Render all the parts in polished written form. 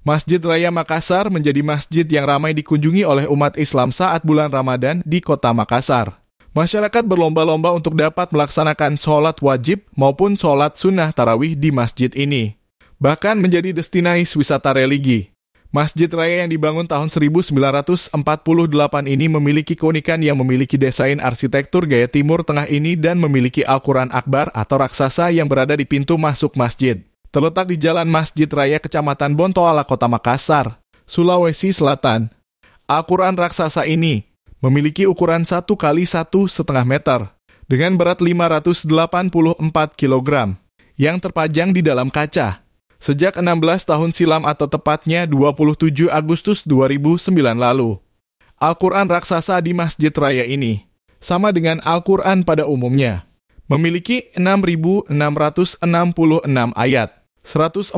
Masjid Raya Makassar menjadi masjid yang ramai dikunjungi oleh umat Islam saat bulan Ramadan di kota Makassar. Masyarakat berlomba-lomba untuk dapat melaksanakan sholat wajib maupun sholat sunnah tarawih di masjid ini. Bahkan menjadi destinasi wisata religi. Masjid Raya yang dibangun tahun 1948 ini memiliki keunikan yang memiliki desain arsitektur gaya Timur Tengah ini dan memiliki Al-Quran Akbar atau raksasa yang berada di pintu masuk masjid. Terletak di Jalan Masjid Raya Kecamatan Bontoala, Kota Makassar, Sulawesi Selatan. Al-Quran raksasa ini memiliki ukuran 1 kali 1,5 meter dengan berat 584 kg yang terpajang di dalam kaca. Sejak 16 tahun silam atau tepatnya 27 Agustus 2009 lalu. Al-Quran raksasa di Masjid Raya ini sama dengan Al-Quran pada umumnya. Memiliki 6.666 ayat, 114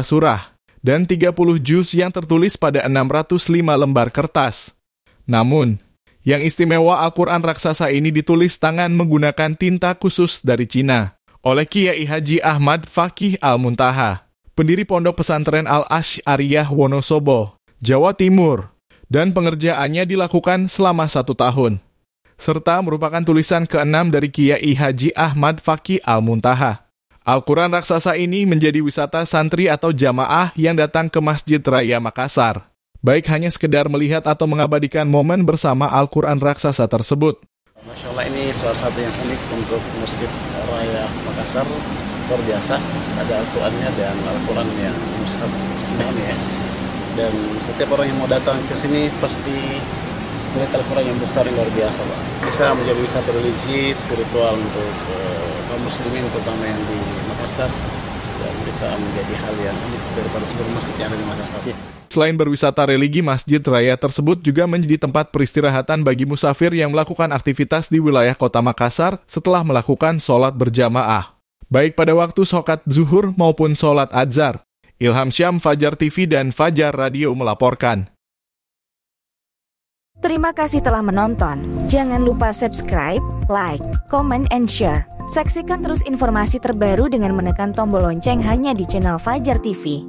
surah, dan 30 juz yang tertulis pada 605 lembar kertas. Namun, yang istimewa Al-Quran raksasa ini ditulis tangan menggunakan tinta khusus dari Cina oleh Kiai Haji Ahmad Fakih Al-Muntaha, pendiri Pondok Pesantren Al-Asy'ariyah Wonosobo, Jawa Timur, dan pengerjaannya dilakukan selama 1 tahun, serta merupakan tulisan ke-6 dari Kiai Haji Ahmad Fakih Al-Muntaha. Al-Quran raksasa ini menjadi wisata santri atau jamaah yang datang ke Masjid Raya Makassar. Baik hanya sekedar melihat atau mengabadikan momen bersama Al-Quran raksasa tersebut. Masya Allah, ini salah satu yang unik untuk Masjid Raya Makassar. Luar biasa, ada Al-Qurannya dan Al-Quran yang besar semuanya ya. Dan setiap orang yang mau datang ke sini pasti melihat Al-Quran yang besar yang luar biasa, Pak. Bisa menjadi wisata religi, spiritual untuk kaum muslimin terutama yang di Makassar, dan bisa menjadi hal yang unik daripada seluruh masjid yang ada di Makassar. Selain berwisata religi, Masjid Raya tersebut juga menjadi tempat peristirahatan bagi musafir yang melakukan aktivitas di wilayah kota Makassar setelah melakukan sholat berjamaah, baik pada waktu sholat zuhur maupun sholat adzhar. Ilham Syam, Fajar TV dan Fajar Radio melaporkan. Terima kasih telah menonton. Jangan lupa subscribe, like, comment, and share. Saksikan terus informasi terbaru dengan menekan tombol lonceng hanya di channel Fajar TV.